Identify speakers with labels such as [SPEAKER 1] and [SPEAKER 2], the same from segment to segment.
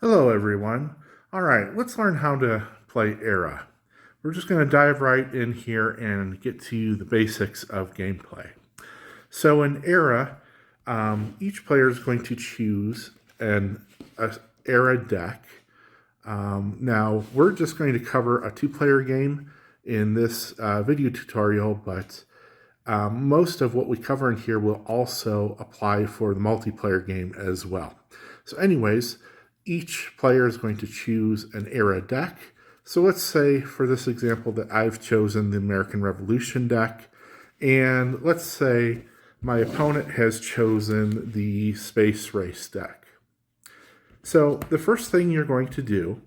[SPEAKER 1] Hello everyone. All right, let's learn how to play Era. We're just going to dive right in here and get to the basics of gameplay. So in Era, each player is going to choose an Era deck. Now, we're just going to cover a two-player game in this video tutorial, but most of what we cover in here will also apply for the multiplayer game as well. So anyways, each player is going to choose an era deck. So let's say for this example that I've chosen the American Revolution deck, and let's say my opponent has chosen the Space Race deck. So the first thing you're going to do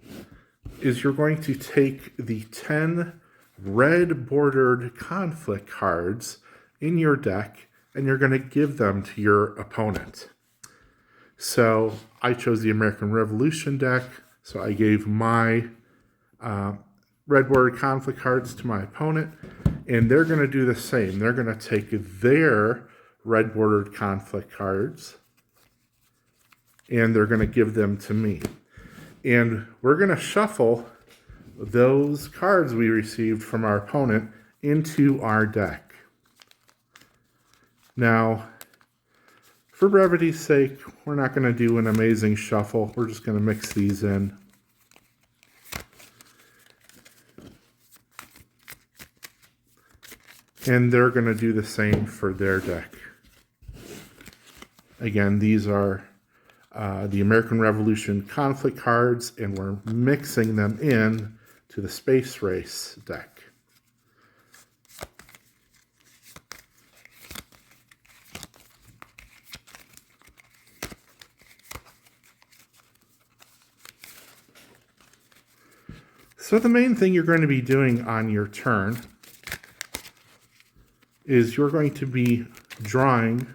[SPEAKER 1] is you're going to take the 10 red bordered conflict cards in your deck and you're going to give them to your opponent. So I chose the American Revolution deck, so I gave my red bordered conflict cards to my opponent, and they're going to do the same. They're going to take their red bordered conflict cards and they're going to give them to me. And we're going to shuffle those cards we received from our opponent into our deck. Now, for brevity's sake, we're not going to do an amazing shuffle. We're just going to mix these in. And they're going to do the same for their deck. Again, these are the American Revolution conflict cards, and we're mixing them in to the Space Race deck. So the main thing you're going to be doing on your turn is you're going to be drawing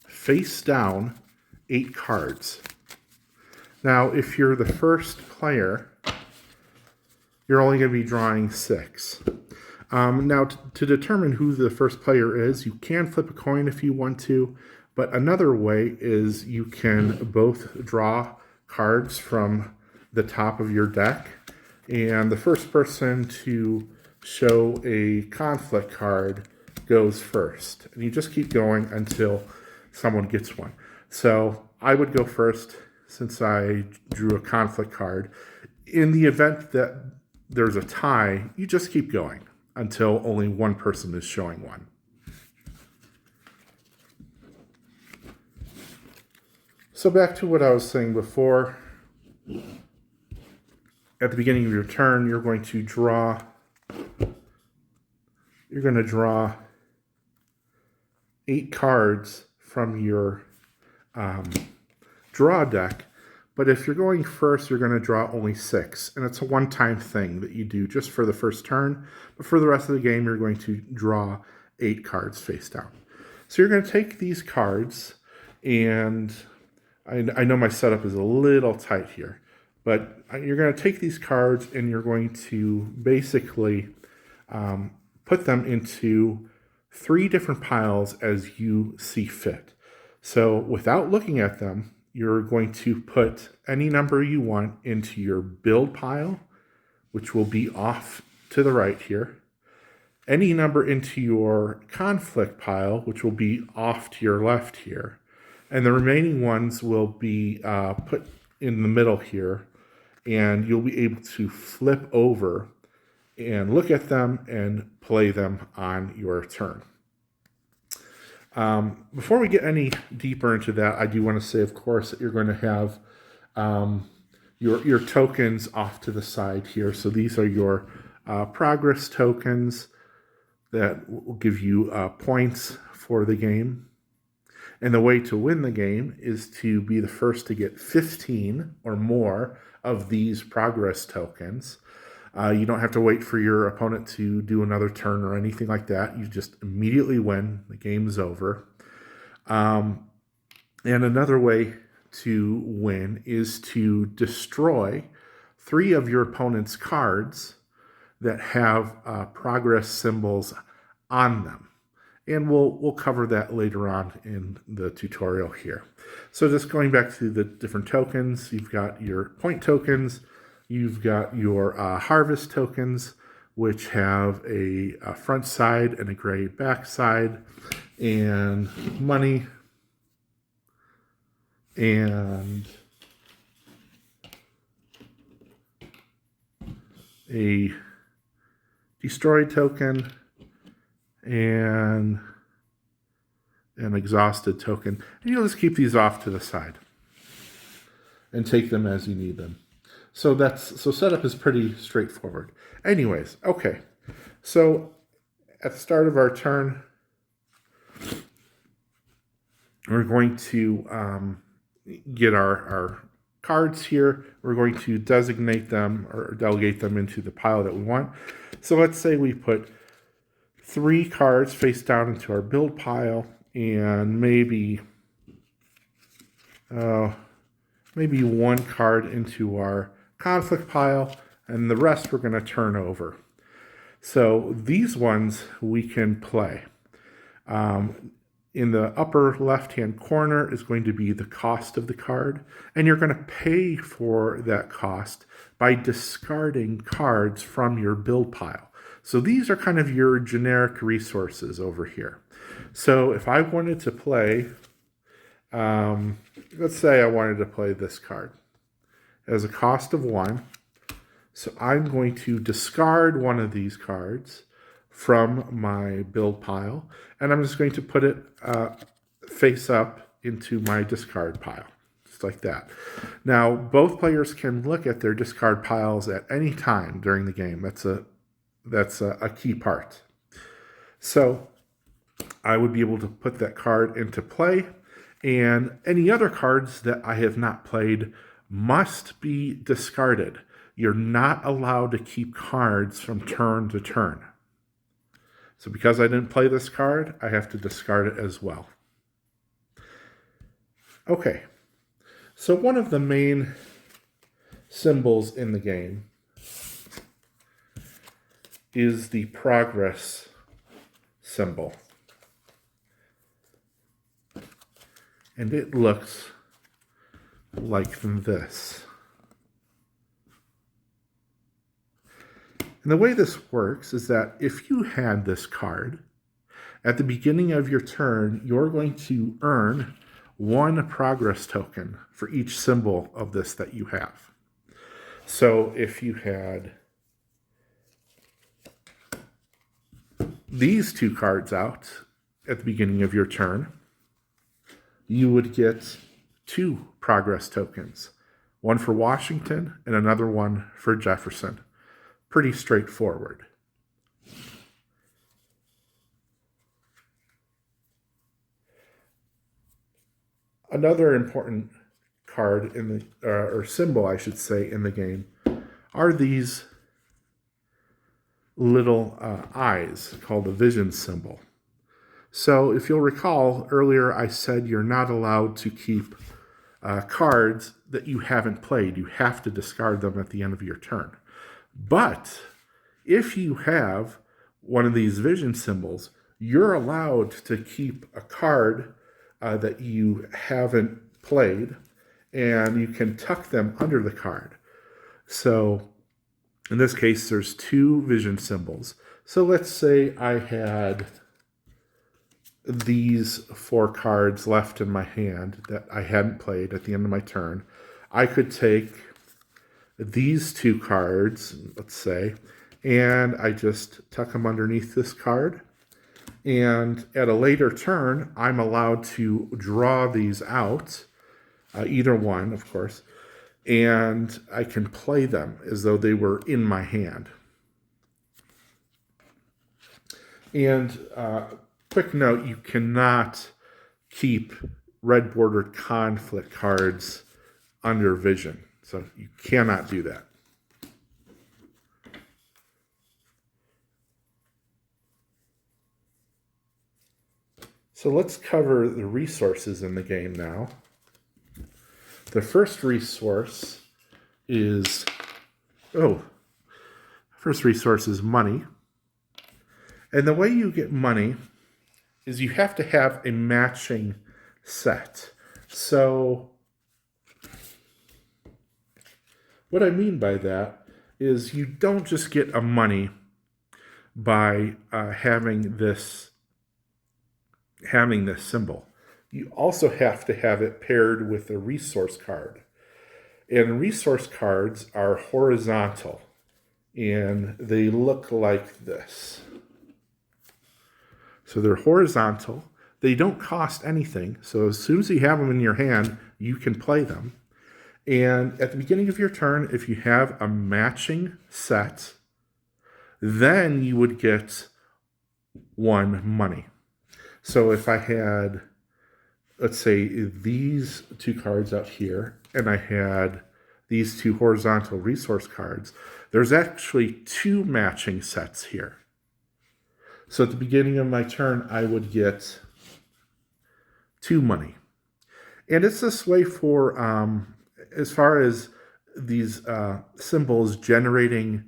[SPEAKER 1] face down 8 cards. Now, if you're the first player, you're only going to be drawing 6. Now, to determine who the first player is, you can flip a coin if you want to, but another way is you can both draw cards from the top of your deck, and the first person to show a conflict card goes first. And you just keep going until someone gets one. So I would go first since I drew a conflict card. In the event that there's a tie, you just keep going until only one person is showing one. So back to what I was saying before. At the beginning of your turn, you're going to draw 8 cards from your draw deck, but if you're going first, you're going to draw only 6, and it's a one-time thing that you do just for the first turn, but for the rest of the game, you're going to draw 8 cards face down. So you're going to take these cards, and I know my setup is a little tight here, but you're going to take these cards and you're going to basically put them into 3 different piles as you see fit. So without looking at them, you're going to put any number you want into your build pile, which will be off to the right here. Any number into your conflict pile, which will be off to your left here. And the remaining ones will be put in the middle here, and you'll be able to flip over and look at them and play them on your turn. Before we get any deeper into that, I do want to say, of course, that you're going to have your tokens off to the side here. So these are your progress tokens that will give you points for the game. And the way to win the game is to be the first to get 15 or more of these progress tokens. You don't have to wait for your opponent to do another turn or anything like that. You just immediately win. The game's over. And another way to win is to destroy 3 of your opponent's cards that have progress symbols on them. And we'll cover that later on in the tutorial here. So just going back to the different tokens, you've got your point tokens, you've got your harvest tokens, which have a front side and a gray back side, and money, and a destroyed token, and an exhausted token. And you'll just keep these off to the side and take them as you need them. So setup is pretty straightforward. Anyways, okay. So at the start of our turn, we're going to get our cards here. We're going to designate them or delegate them into the pile that we want. So let's say we put 3 cards face down into our build pile, and maybe 1 card into our conflict pile, and the rest we're going to turn over. So these ones we can play. In the upper left-hand corner is going to be the cost of the card, and you're going to pay for that cost by discarding cards from your build pile. So these are kind of your generic resources over here. So if I wanted to play, let's say I wanted to play this card. It has a cost of 1. So I'm going to discard one of these cards from my build pile, and I'm just going to put it face up into my discard pile, just like that. Now, both players can look at their discard piles at any time during the game. That's a key part. So I would be able to put that card into play, and any other cards that I have not played must be discarded. You're not allowed to keep cards from turn to turn. So because I didn't play this card, I have to discard it as well. Okay, so one of the main symbols in the game is the progress symbol. And it looks like this. And the way this works is that if you had this card, at the beginning of your turn, you're going to earn 1 progress token for each symbol of this that you have. So if you had these 2 cards out at the beginning of your turn, you would get 2 progress tokens, one for Washington and another one for Jefferson. Pretty straightforward. Another important card in the or symbol, I should say, in the game are these little eyes called the vision symbol. So if you'll recall earlier, I said you're not allowed to keep cards that you haven't played. You have to discard them at the end of your turn. But if you have one of these vision symbols, you're allowed to keep a card that you haven't played, and you can tuck them under the card. So in this case, there's 2 vision symbols. So let's say I had these 4 cards left in my hand that I hadn't played at the end of my turn. I could take these 2 cards, let's say, and I just tuck them underneath this card. And at a later turn, I'm allowed to draw these out, either one, of course, and I can play them as though they were in my hand. And quick note, you cannot keep red bordered conflict cards under vision. So you cannot do that. So let's cover the resources in the game now. The first resource is, money. And the way you get money is you have to have a matching set. So what I mean by that is you don't just get a money by having this symbol. You also have to have it paired with a resource card. And resource cards are horizontal, and they look like this. So they're horizontal. They don't cost anything. So as soon as you have them in your hand, you can play them. And at the beginning of your turn, if you have a matching set, then you would get 1 money. So if I had, let's say, these 2 cards out here, and I had these 2 horizontal resource cards, there's actually 2 matching sets here. So at the beginning of my turn, I would get 2 money. And it's this way for, as far as these symbols generating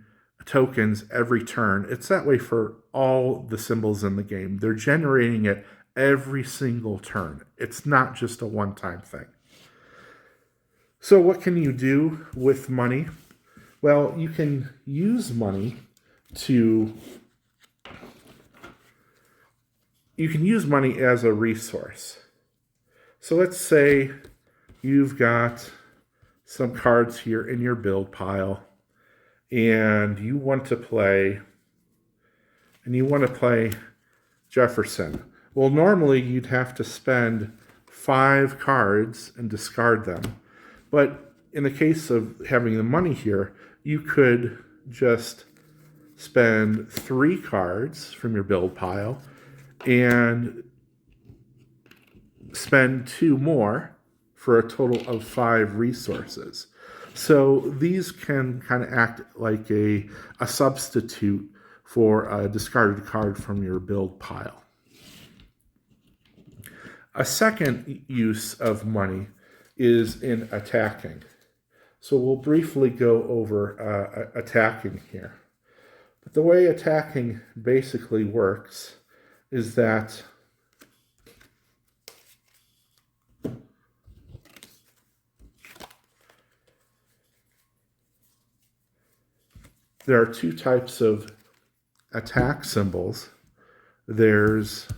[SPEAKER 1] tokens every turn, it's that way for all the symbols in the game. They're generating it every single turn. It's not just a one-time thing. So what can you do with money? Well, you can use money as a resource. So let's say you've got some cards here in your build pile, and you want to play Jefferson. Well, normally you'd have to spend 5 cards and discard them. But in the case of having the money here, you could just spend 3 cards from your build pile and spend 2 more for a total of 5 resources. So these can kind of act like a substitute for a discarded card from your build pile. A second use of money is in attacking. So we'll briefly go over attacking here. But the way attacking basically works is that there are 2 types of attack symbols. There's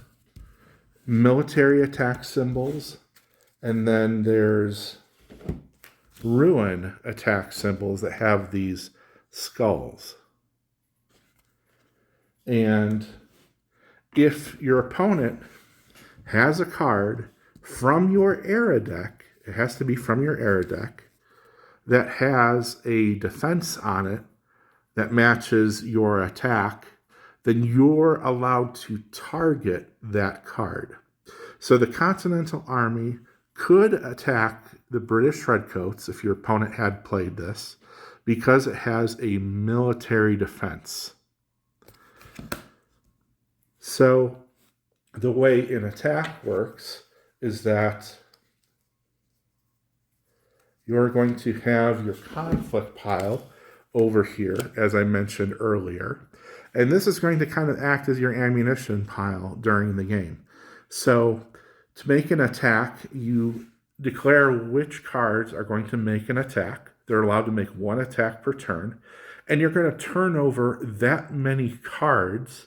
[SPEAKER 1] military attack symbols, and then there's ruin attack symbols that have these skulls. And if your opponent has a card from your era deck, it has to be from your era deck, that has a defense on it that matches your attack, then you're allowed to target that card. So the Continental Army could attack the British Redcoats if your opponent had played this, because it has a military defense. So the way an attack works is that you're going to have your conflict pile over here, as I mentioned earlier. And this is going to kind of act as your ammunition pile during the game. So to make an attack, you declare which cards are going to make an attack. They're allowed to make 1 attack per turn. And you're going to turn over that many cards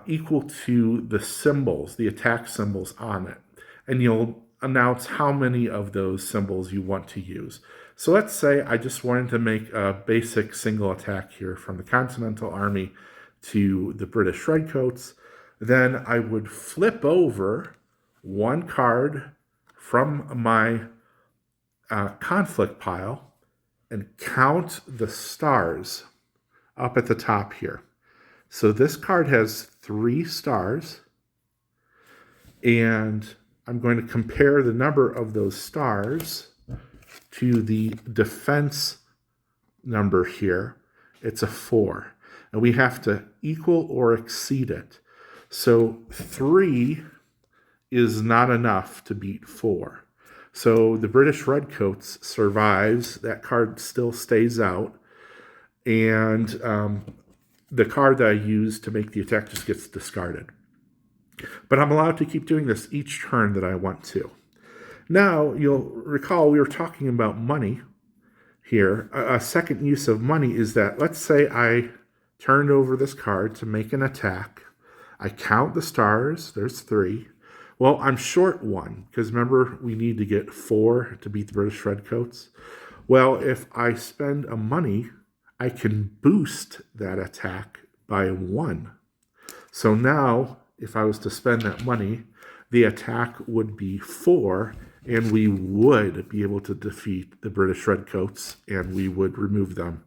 [SPEAKER 1] equal to the symbols, the attack symbols on it. And you'll announce how many of those symbols you want to use. So let's say I just wanted to make a basic single attack here from the Continental Army to the British Redcoats. Then I would flip over 1 card from my conflict pile and count the stars up at the top here. So this card has 3 stars, and I'm going to compare the number of those stars to the defense number here. It's a 4. And we have to equal or exceed it. So 3 is not enough to beat 4. So the British Redcoats survives. That card still stays out. And the card that I use to make the attack just gets discarded. But I'm allowed to keep doing this each turn that I want to. Now, you'll recall we were talking about money here. A second use of money is that, let's say I turned over this card to make an attack. I count the stars, there's 3. Well, I'm short 1, because remember, we need to get 4 to beat the British Redcoats. Well, if I spend a money, I can boost that attack by 1. So now, if I was to spend that money, the attack would be 4, and we would be able to defeat the British Redcoats, and we would remove them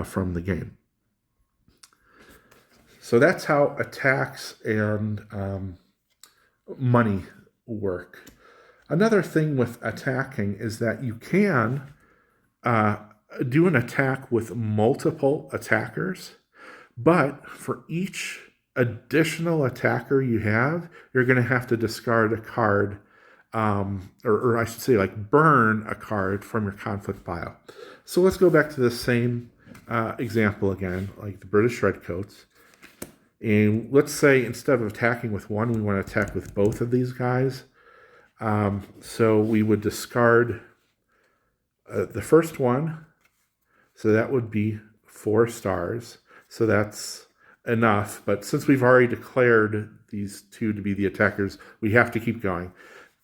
[SPEAKER 1] from the game. So that's how attacks and money work. Another thing with attacking is that you can do an attack with multiple attackers, but for each additional attacker you have, you're going to have to discard a card, or I should say, like, burn a card from your conflict pile. So let's go back to the same example again, like the British Redcoats. And let's say instead of attacking with one, we want to attack with both of these guys. So we would discard the first one. So that would be 4 stars. So that's enough. But since we've already declared these 2 to be the attackers, we have to keep going.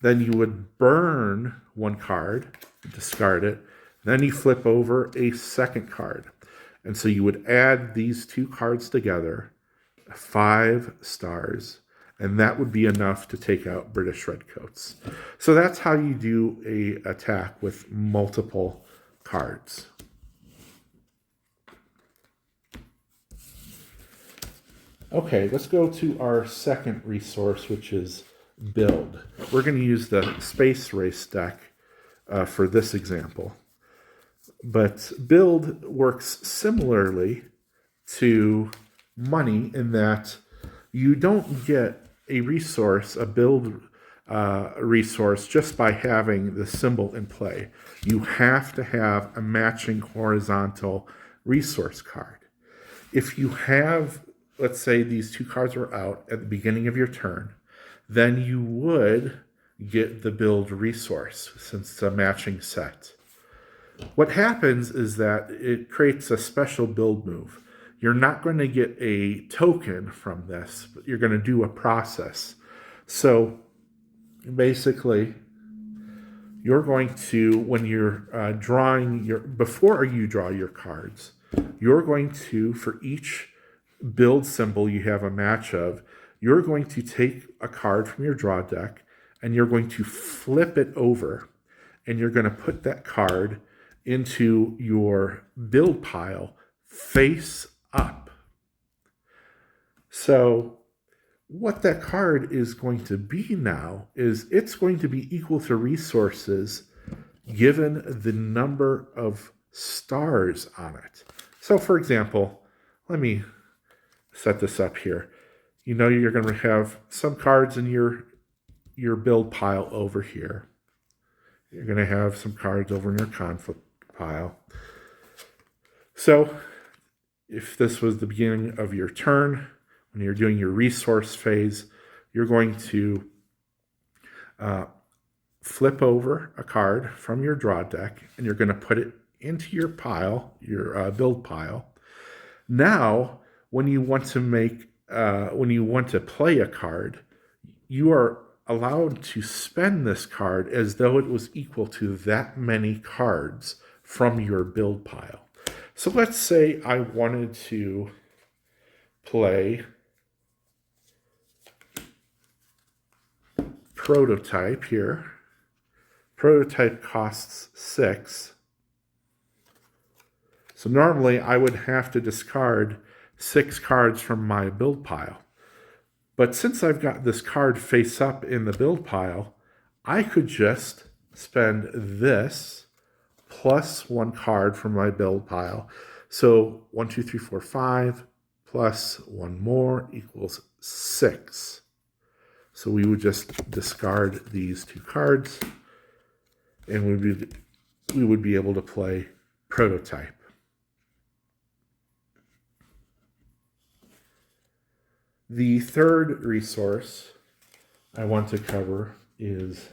[SPEAKER 1] Then you would burn 1 card, discard it. Then you flip over a second card. And so you would add these 2 cards together, 5 stars, and that would be enough to take out British Redcoats. So that's how you do a attack with multiple cards. Okay, let's go to our second resource, which is build. We're going to use the Space Race deck for this example. But build works similarly to money in that you don't get a resource, a build resource, just by having the symbol in play. You have to have a matching horizontal resource card. If you have, let's say these 2 cards were out at the beginning of your turn, then you would get the build resource since it's a matching set. What happens is that it creates a special build move. You're not going to get a token from this, but you're going to do a process. So basically, you're going to, when you're drawing before you draw your cards, you're going to, for each build symbol you have a match of, you're going to take a card from your draw deck and you're going to flip it over, and you're going to put that card into your build pile face up. So what that card is going to be now is it's going to be equal to resources given the number of stars on it. So for example, let me set this up here. You know, you're going to have some cards in your build pile over here. You're going to have some cards over in your conflict pile. So if this was the beginning of your turn, when you're doing your resource phase, you're going to flip over a card from your draw deck, and you're going to put it into your pile, your build pile. Now, when you want to play a card, you are allowed to spend this card as though it was equal to that many cards from your build pile. So let's say I wanted to play Prototype here. Prototype costs 6. So normally I would have to discard 6 cards from my build pile. But since I've got this card face up in the build pile, I could just spend this plus 1 card from my build pile. So 1, 2, 3, 4, 5 plus 1 more equals 6. So we would just discard these 2 cards, and we would be able to play Prototype. The third resource I want to cover is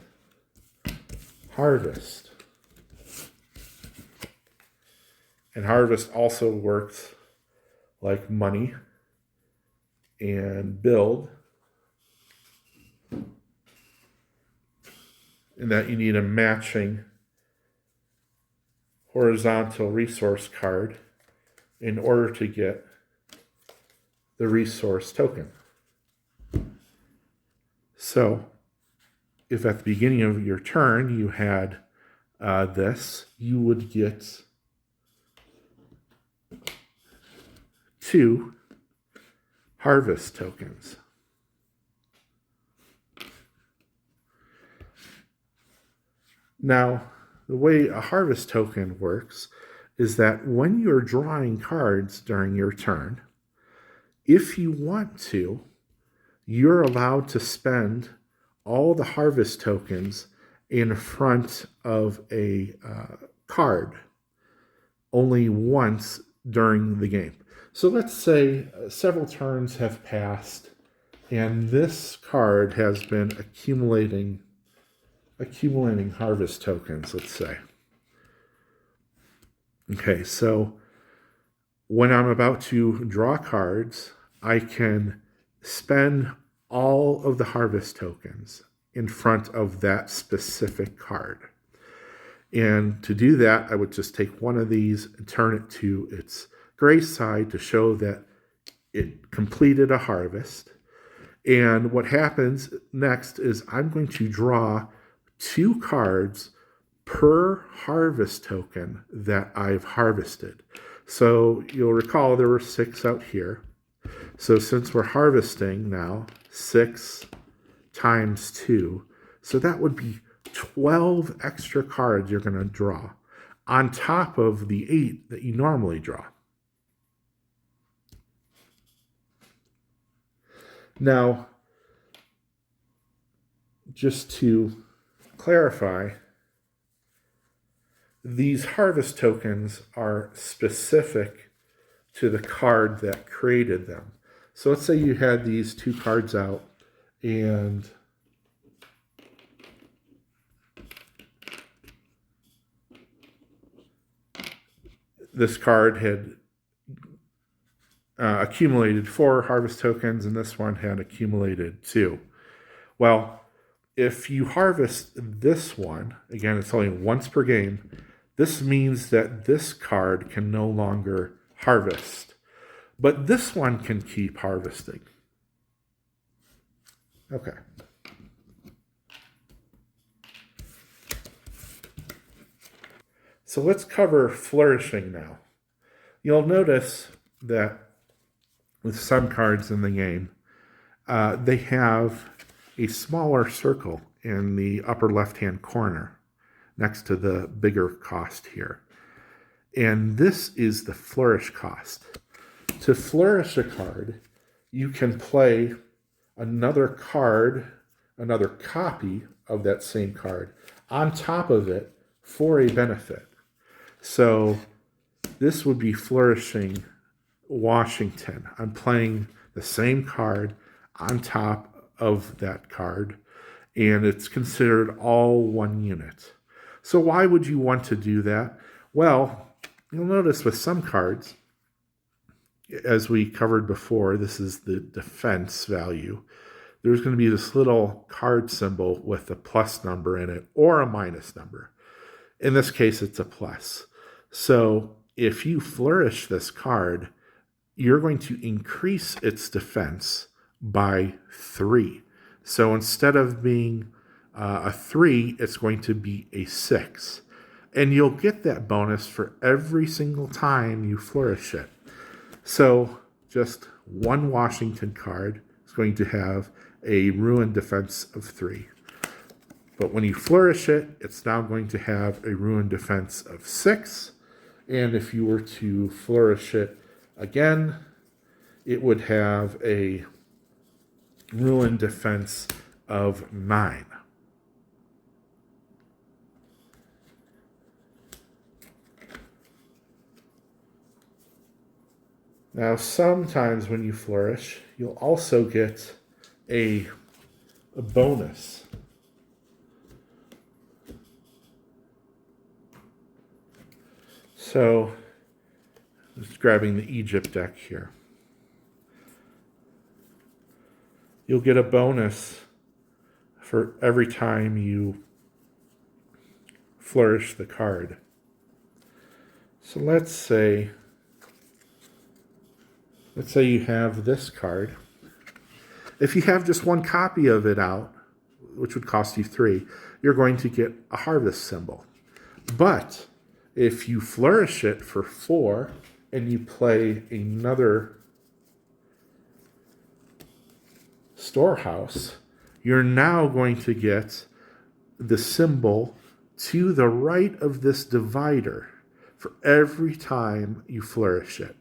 [SPEAKER 1] harvest. And harvest also works like money and build, in that you need a matching horizontal resource card in order to get the resource token. So if at the beginning of your turn you had this, you would get 2 harvest tokens. Now, the way a harvest token works is that when you're drawing cards during your turn, if you want to, you're allowed to spend all the harvest tokens in front of a card only once during the game. So let's say several turns have passed and this card has been accumulating harvest tokens, let's say. Okay, so when I'm about to draw cards, I can spend all of the harvest tokens in front of that specific card. And to do that, I would just take one of these and turn it to its gray side to show that it completed a harvest. And what happens next is I'm going to draw 2 cards per harvest token that I've harvested. So you'll recall there were 6 out here. So since we're harvesting now, 6 times 2, so that would be 12 extra cards you're going to draw on top of the 8 that you normally draw. Now, just to clarify, these harvest tokens are specific to the card that created them. So let's say you had these 2 cards out and this card had accumulated 4 harvest tokens and this one had accumulated 2. Well, if you harvest this one, again, it's only once per game, this means that this card can no longer harvest. But this one can keep harvesting. Okay. So let's cover flourishing now. You'll notice that with some cards in the game, they have a smaller circle in the upper left-hand corner next to the bigger cost here. And this is the flourish cost. To flourish a card, you can play another card, another copy of that same card on top of it for a benefit. So this would be flourishing Washington. I'm playing the same card on top of that card, and it's considered all one unit. So why would you want to do that? Well, you'll notice with some cards, as we covered before, this is the defense value. There's going to be this little card symbol with a plus number in it or a minus number. In this case, it's a plus. So if you flourish this card, you're going to increase its defense by 3. So instead of being a 3, it's going to be a 6. And you'll get that bonus for every single time you flourish it. So just one Washington card is going to have a ruined defense of 3. But when you flourish it, it's now going to have a ruined defense of 6. And if you were to flourish it again, it would have a ruined defense of 9. Now, sometimes when you flourish, you'll also get a bonus. So, just grabbing the Egypt deck here. You'll get a bonus for every time you flourish the card. So let's say you have this card. If you have just one copy of it out, which would cost you 3, you're going to get a harvest symbol. But if you flourish it for 4 and you play another storehouse, you're now going to get the symbol to the right of this divider for every time you flourish it.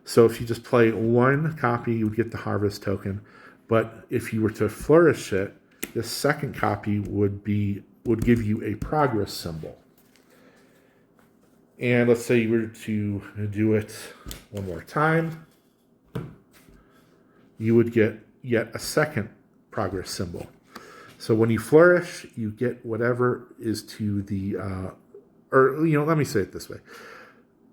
[SPEAKER 1] So if you just play one copy, you would get the harvest token. But if you were to flourish it, the second copy would give you a progress symbol. And let's say you were to do it one more time, you would get yet a second progress symbol. So when you flourish, you get whatever is to the, let me say it this way.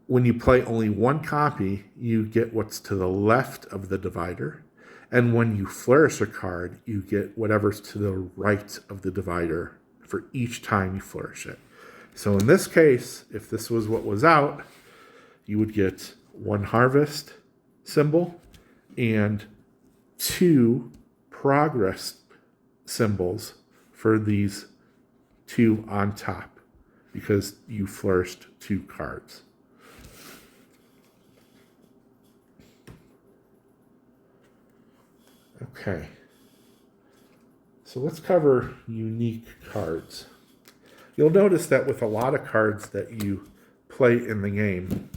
[SPEAKER 1] When you play only one copy, you get what's to the left of the divider. And when you flourish a card, you get whatever's to the right of the divider for each time you flourish it. So in this case, if this was what was out, you would get 1 harvest symbol and 2 progress symbols for these 2 on top because you flourished 2 cards. Okay, so let's cover unique cards. You'll notice that with a lot of cards that you play in the game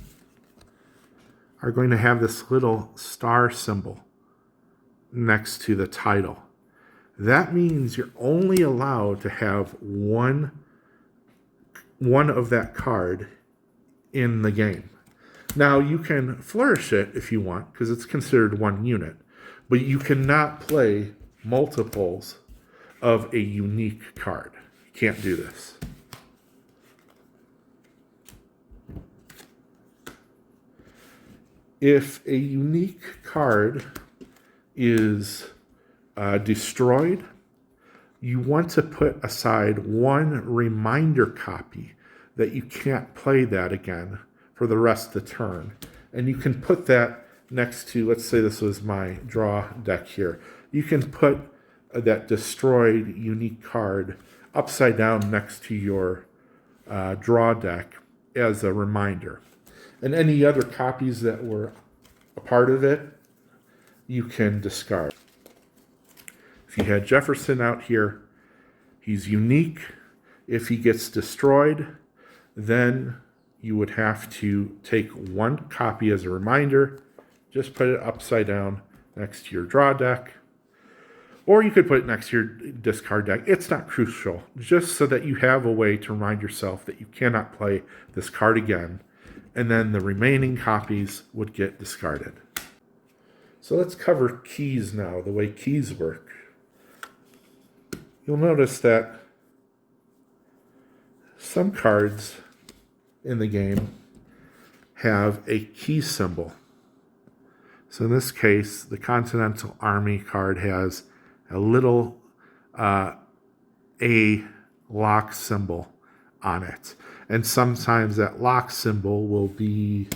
[SPEAKER 1] are going to have this little star symbol next to the title. That means you're only allowed to have one of that card in the game. Now, you can flourish it if you want, because it's considered one unit, but you cannot play multiples of a unique card. You can't do this. If a unique card is destroyed, you want to put aside 1 reminder copy that you can't play that again for the rest of the turn. And you can put that next to, let's say this was my draw deck here. You can put that destroyed unique card upside down next to your draw deck as a reminder. And any other copies that were a part of it, you can discard. If you had Jefferson out here, he's unique. If he gets destroyed, then you would have to take 1 copy as a reminder, just put it upside down next to your draw deck, or you could put it next to your discard deck. It's not crucial, just so that you have a way to remind yourself that you cannot play this card again, and then the remaining copies would get discarded. So let's cover keys now, the way keys work. You'll notice that some cards in the game have a key symbol. So in this case, the Continental Army card has a little A lock symbol on it. And sometimes that lock symbol will be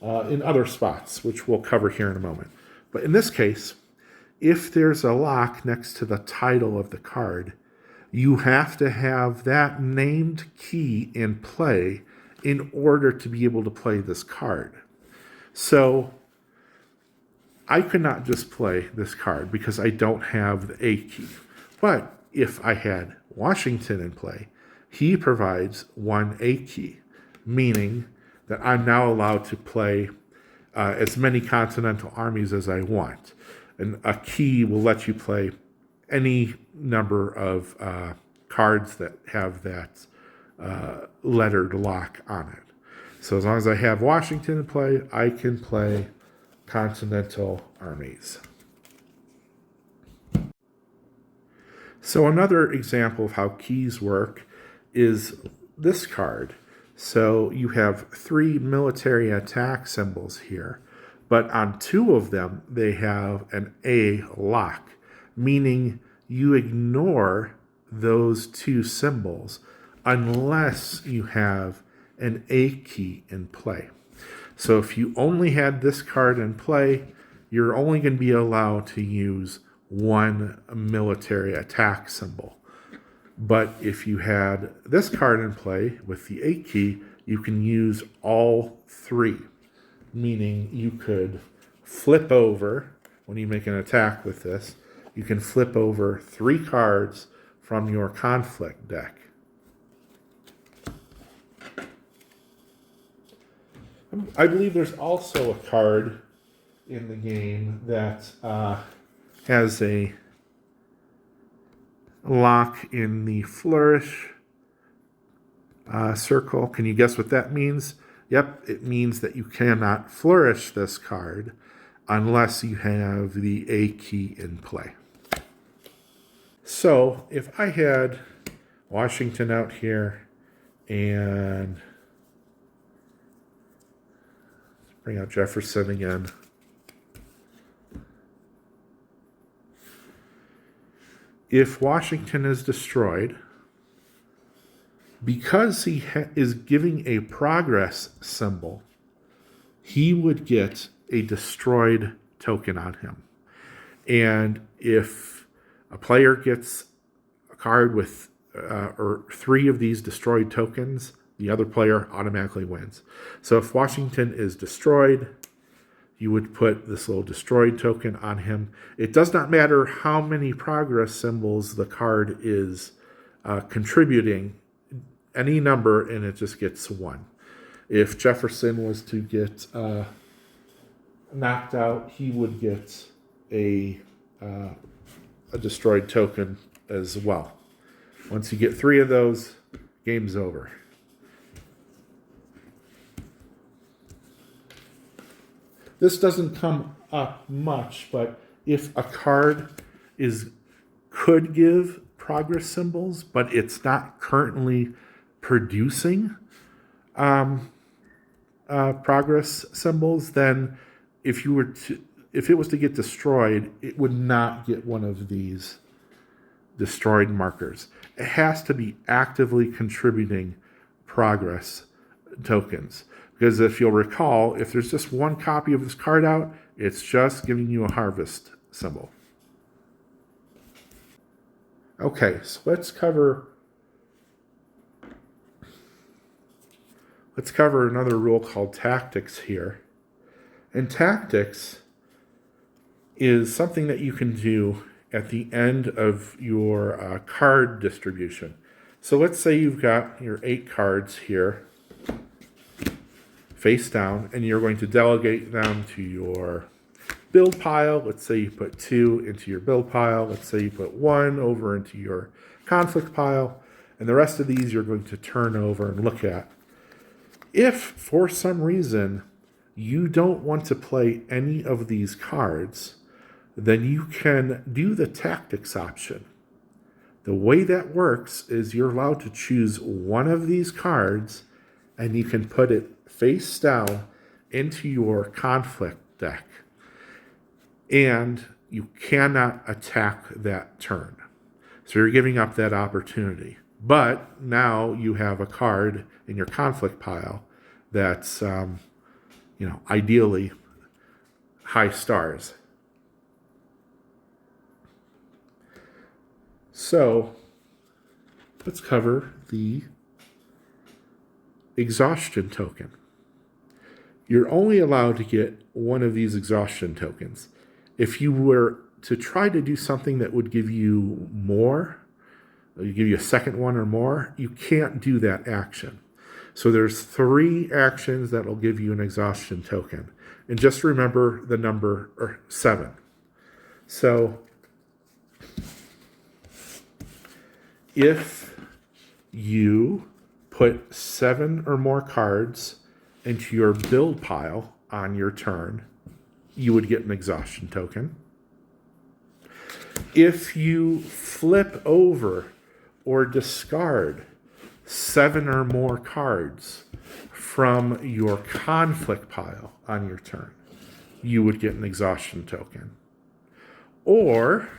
[SPEAKER 1] in other spots, which we'll cover here in a moment. But in this case, if there's a lock next to the title of the card, you have to have that named key in play in order to be able to play this card. So I could not just play this card because I don't have the A key. But if I had Washington in play, he provides 1 A key, meaning that I'm now allowed to play as many Continental Armies as I want. And a key will let you play any number of cards that have that lettered lock on it. So as long as I have Washington in play, I can play Continental Armies. So another example of how keys work is this card. So you have 3 military attack symbols here, but on 2 of them, they have an A lock, meaning you ignore those 2 symbols unless you have an A key in play. So if you only had this card in play, you're only going to be allowed to use 1 military attack symbol. But if you had this card in play with the A key, you can use all 3, meaning you could flip over, when you make an attack with this, you can flip over 3 cards from your conflict deck. I believe there's also a card in the game that has a lock in the flourish circle. Can you guess what that means? Yep, it means that you cannot flourish this card unless you have the A key in play. So if I had Washington out here and bring out Jefferson again. If Washington is destroyed, because he is giving a progress symbol, he would get a destroyed token on him. And if a player gets a card with or 3 of these destroyed tokens, the other player automatically wins. So if Washington is destroyed, you would put this little destroyed token on him. It does not matter how many progress symbols the card is contributing, any number, and it just gets 1. If Jefferson was to get knocked out, he would get a destroyed token as well. Once you get 3 of those, game's over. This doesn't come up much, but if a card could give progress symbols, but it's not currently producing progress symbols, then if it was to get destroyed, it would not get one of these destroyed markers. It has to be actively contributing progress tokens. Because if you'll recall, if there's just 1 copy of this card out, it's just giving you a harvest symbol. Okay, so let's cover another rule called tactics here. And tactics is something that you can do at the end of your card distribution. So let's say you've got your 8 cards here, face down, and you're going to delegate them to your build pile. Let's say you put 2 into your build pile. Let's say you put 1 over into your conflict pile. And the rest of these you're going to turn over and look at. If, for some reason, you don't want to play any of these cards, then you can do the tactics option. The way that works is you're allowed to choose 1 of these cards, and you can put it face down into your conflict deck. And you cannot attack that turn. So you're giving up that opportunity. But now you have a card in your conflict pile that's, ideally high stars. So let's cover the exhaustion token. You're only allowed to get 1 of these exhaustion tokens. If you were to try to do something that would give you more, give you a second one or more, you can't do that action. So there's 3 actions that will give you an exhaustion token. And just remember the number 7. So if you put 7 or more cards into your build pile on your turn, you would get an exhaustion token. If you flip over or discard 7 or more cards from your conflict pile on your turn, you would get an exhaustion token. Or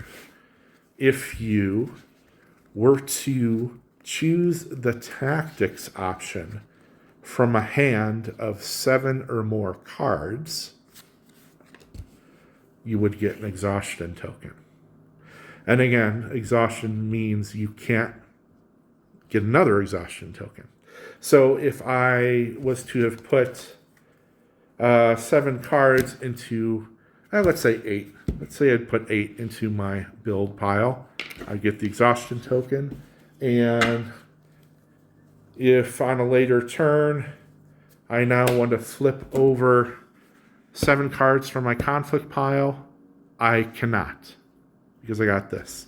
[SPEAKER 1] if you were to choose the tactics option from a hand of 7 or more cards, you would get an exhaustion token. And again, exhaustion means you can't get another exhaustion token. So if I was to have put 7 cards into, let's say 8. Let's say I'd put 8 into my build pile. I get the exhaustion token. And if on a later turn, I now want to flip over 7 cards from my conflict pile, I cannot, because I got this.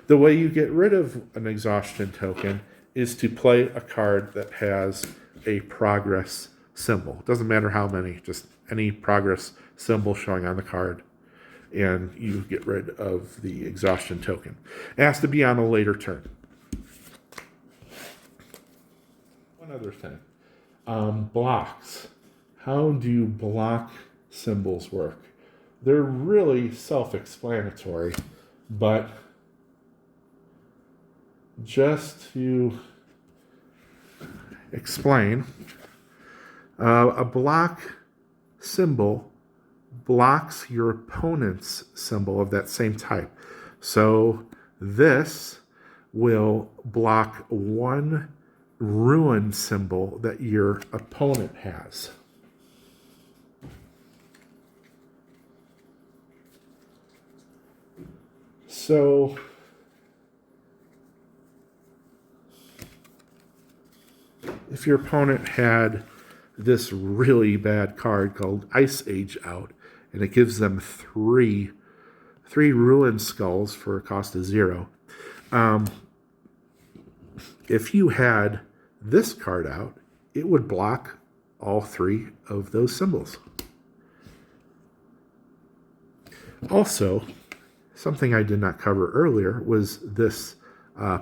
[SPEAKER 1] The way you get rid of an exhaustion token is to play a card that has a progress symbol. It doesn't matter how many, just any progress symbol showing on the card, and you get rid of the exhaustion token. It has to be on a later turn. One other thing, blocks. How do block symbols work? They're really self-explanatory, but just to explain, a block symbol blocks your opponent's symbol of that same type. So this will block one ruin symbol that your opponent has. So if your opponent had this really bad card called Ice Age out, and it gives them three ruin skulls for a cost of 0. If you had this card out, it would block all 3 of those symbols. Also, something I did not cover earlier was this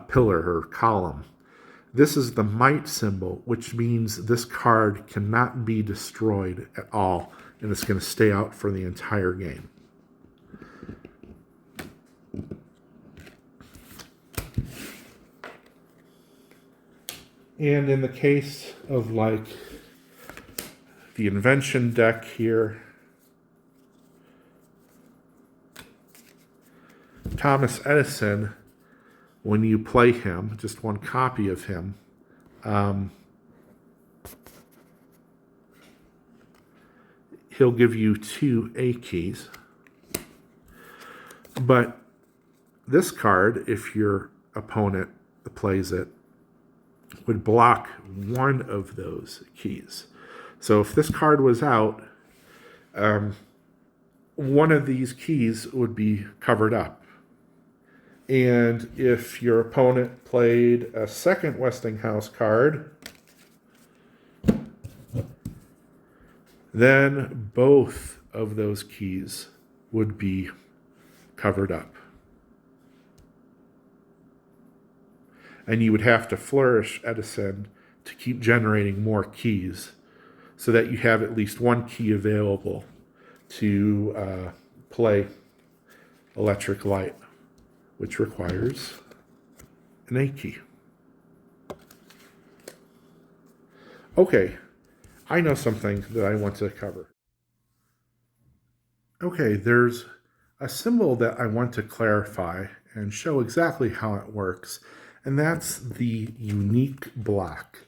[SPEAKER 1] pillar or column. This is the might symbol, which means this card cannot be destroyed at all, and it's going to stay out for the entire game. And in the case of like the invention deck here, Thomas Edison, when you play him, just one copy of him, he'll give you 2 A keys. But this card, if your opponent plays it, would block one of those keys. So if this card was out, one of these keys would be covered up. And if your opponent played a second Westinghouse card, then both of those keys would be covered up. And you would have to flourish Edison to keep generating more keys so that you have at least one key available to play Electric Light, which requires an A key. Okay, I know something that I want to cover. Okay, there's a symbol that I want to clarify and show exactly how it works, and that's the unique block.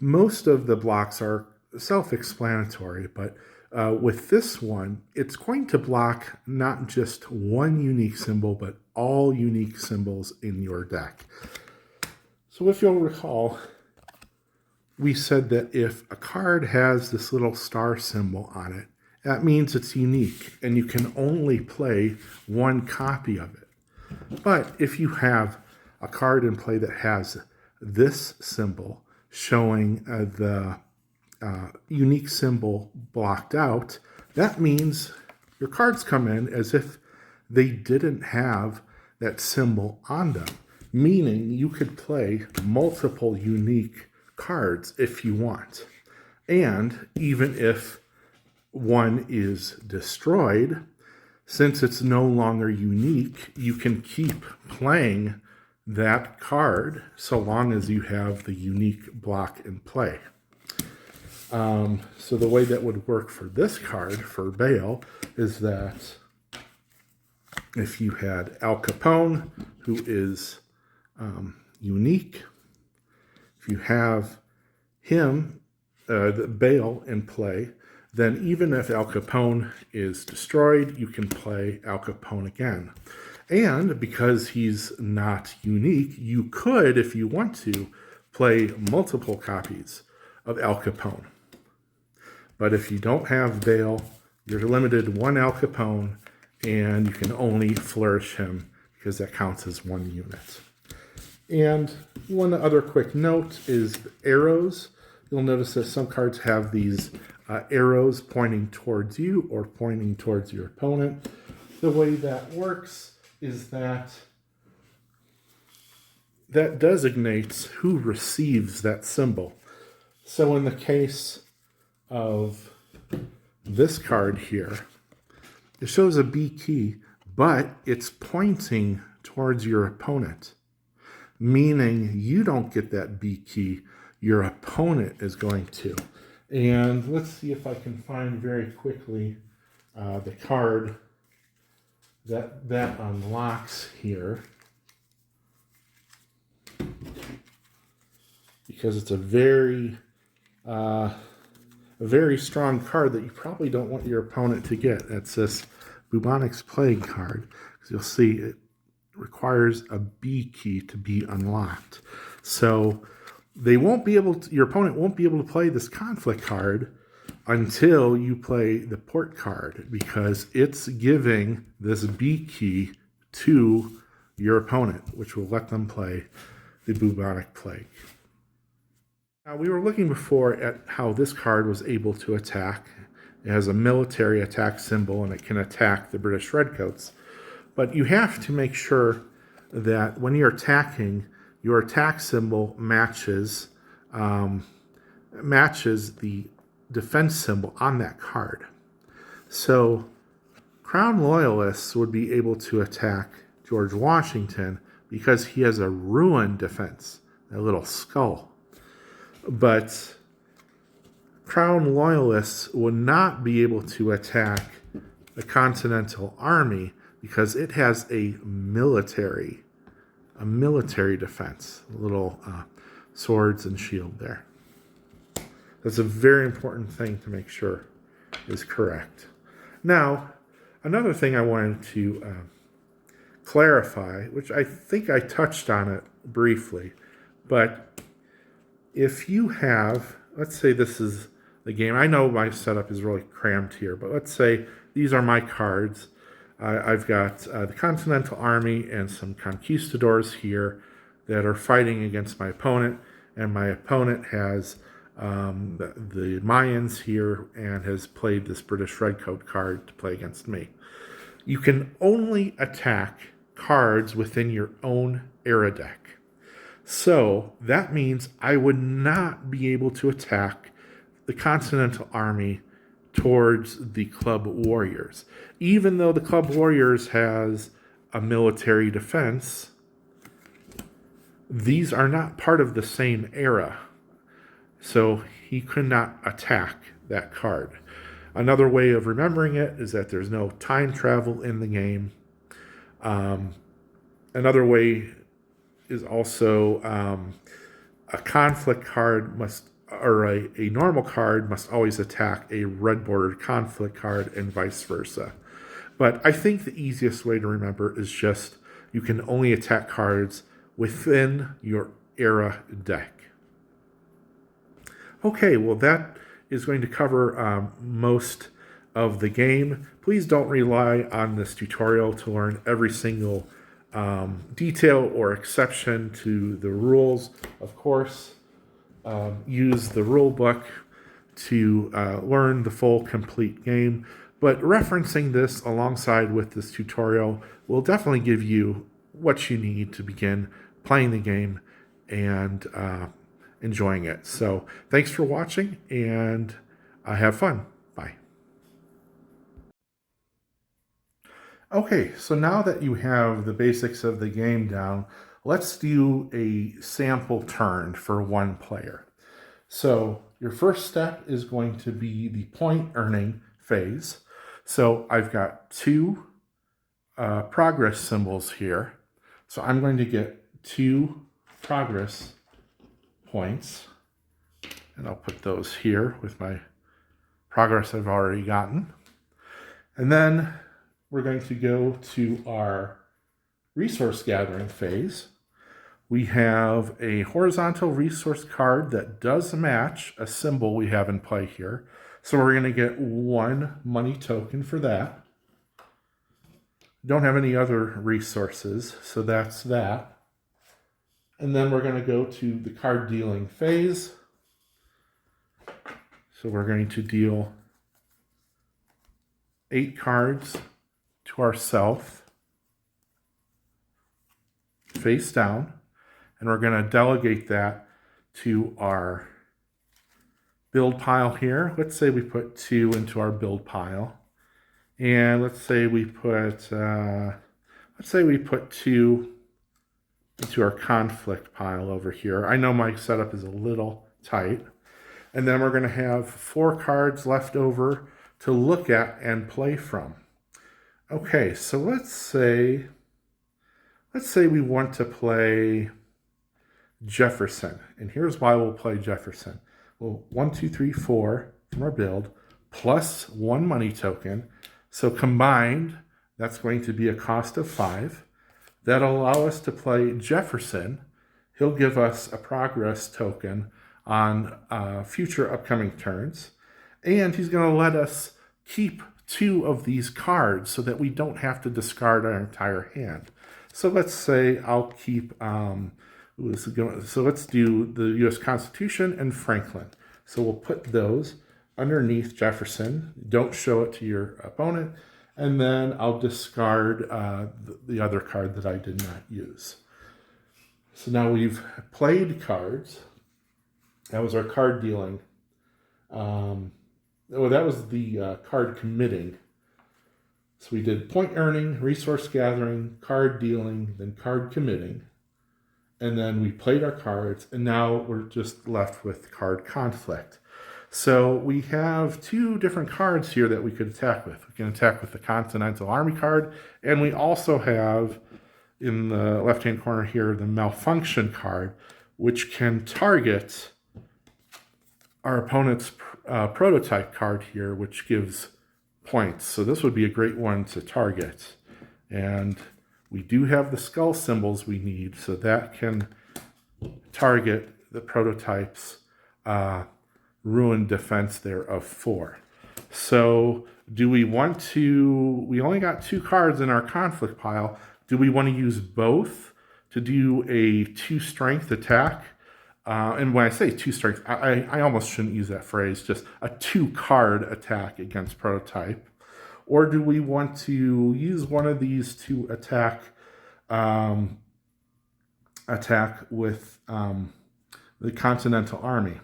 [SPEAKER 1] Most of the blocks are self-explanatory, but with this one, it's going to block not just one unique symbol, but all unique symbols in your deck. So if you'll recall, we said that if a card has this little star symbol on it, that means it's unique, and you can only play one copy of it. But if you have a card in play that has this symbol showing the unique symbol blocked out, that means your cards come in as if they didn't have that symbol on them, meaning you could play multiple unique cards if you want. And even if one is destroyed, since it's no longer unique, you can keep playing that card so long as you have the unique block in play. So the way that would work for this card, for Bale, is that if you had Al Capone, who is unique, if you have him, the Bale, in play, then even if Al Capone is destroyed, you can play Al Capone again. And because he's not unique, you could, if you want to, play multiple copies of Al Capone. But if you don't have Bale, you're limited to one Al Capone, and you can only flourish him because that counts as one unit. And one other quick note is arrows. You'll notice that some cards have these arrows pointing towards you or pointing towards your opponent. The way that works is that designates who receives that symbol. So in the case of this card here, it shows a B key, but it's pointing towards your opponent, meaning you don't get that B key, your opponent is going to. And let's see if I can find very quickly the card that unlocks here, because it's a very strong card that you probably don't want your opponent to get. That's this Bubonics Plague card. Because you'll see it requires a B key to be unlocked. So they won't be able to, your opponent won't be able to play this conflict card until you play the port card, because it's giving this B key to your opponent, which will let them play the Bubonic Plague. Now, we were looking before at how this card was able to attack. It has a military attack symbol, and it can attack the British Redcoats. But you have to make sure that when you're attacking, your attack symbol matches the defense symbol on that card. So Crown Loyalists would be able to attack George Washington because he has a ruined defense, a little skull. But Crown Loyalists would not be able to attack the Continental Army because it has a military defense, little swords and shield there. That's a very important thing to make sure is correct. Now, another thing I wanted to clarify, which I think I touched on it briefly, but if you have, let's say this is the game. I know my setup is really cramped here, but let's say these are my cards. I've got the Continental Army and some conquistadors here that are fighting against my opponent, and my opponent has the Mayans here and has played this British Redcoat card to play against me. You can only attack cards within your own era deck. So that means I would not be able to attack the Continental Army towards the Club Warriors. Even though the Club Warriors has a military defense, these are not part of the same era. So he could not attack that card. Another way of remembering it is that there's no time travel in the game. Another way is also a conflict card must, or a normal card must always attack a red bordered conflict card and vice versa. But I think the easiest way to remember is just you can only attack cards within your era deck. Okay, well that is going to cover most of the game. Please don't rely on this tutorial to learn every single detail or exception to the rules. Of course, use the rule book to learn the full complete game, but referencing this alongside with this tutorial will definitely give you what you need to begin playing the game and enjoying it. So thanks for watching, and have fun. Bye. Okay, so now that you have the basics of the game down, let's do a sample turn for one player. So your first step is going to be the point earning phase. So I've got two progress symbols here. So I'm going to get 2 progress points, and I'll put those here with my progress I've already gotten. And then we're going to go to our resource gathering phase. We have a horizontal resource card that does match a symbol we have in play here. So we're going to get 1 money token for that. Don't have any other resources, so that's that. And then we're going to go to the card dealing phase. So we're going to deal 8 cards to ourselves, face down, and we're going to delegate that to our build pile here. Let's say we put 2 into our build pile, and let's say we put 2 into our conflict pile over here. I know my setup is a little tight. And then we're going to have 4 cards left over to look at and play from. Okay, so let's say we want to play Jefferson, and here's why we'll play Jefferson. Well, 1, 2, 3, 4 from our build, plus 1 money token. So combined, that's going to be a cost of 5. That'll allow us to play Jefferson. He'll give us a progress token on future upcoming turns. And he's going to let us keep 2 of these cards so that we don't have to discard our entire hand. So let's say I'll keep, so let's do the U.S. Constitution and Franklin. So we'll put those underneath Jefferson. Don't show it to your opponent. And then I'll discard the other card that I did not use. So now we've played cards. That was our card dealing. That was the card committing. So we did point earning, resource gathering, card dealing, then card committing. And then we played our cards, and now we're just left with card conflict. So we have 2 different cards here that we could attack with. We can attack with the Continental Army card, and we also have, in the left-hand corner here, the Malfunction card, which can target our opponent's prototype card here, which gives points. So this would be a great one to target. And we do have the skull symbols we need, so that can target the prototype's ruined defense there of 4. So do we want to, we only got 2 cards in our conflict pile. Do we want to use both to do a 2 strength attack? And when I say 2 strength, I almost shouldn't use that phrase, just a 2 card attack against prototype. Or do we want to use one of these to attack with the Continental Army?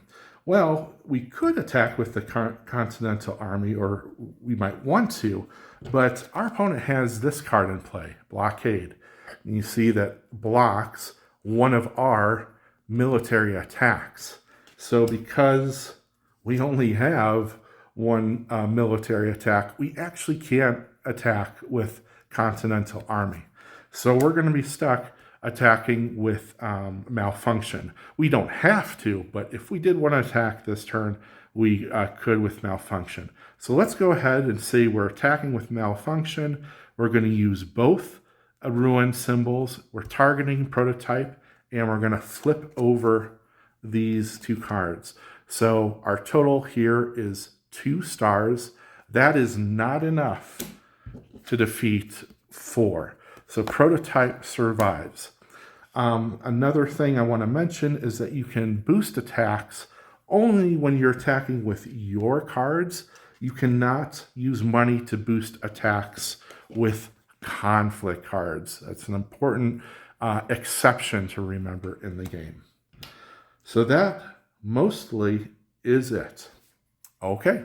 [SPEAKER 1] Well, we could attack with the Continental Army, or we might want to, but our opponent has this card in play, Blockade. And you see that blocks one of our military attacks. So because we only have 1 military attack, we actually can't attack with Continental Army. So we're going to be stuck attacking with Malfunction. We don't have to, but if we did want to attack this turn, we could with Malfunction. So let's go ahead and say we're attacking with Malfunction. We're going to use both ruin symbols. We're targeting prototype, and we're going to flip over these 2 cards. So our total here is 2 stars. That is not enough to defeat 4. So prototype survives. Another thing I want to mention is that you can boost attacks Only when you're attacking with your cards, you cannot use money to boost attacks with conflict cards. That's an important exception to remember in the game. So that mostly is it. Okay.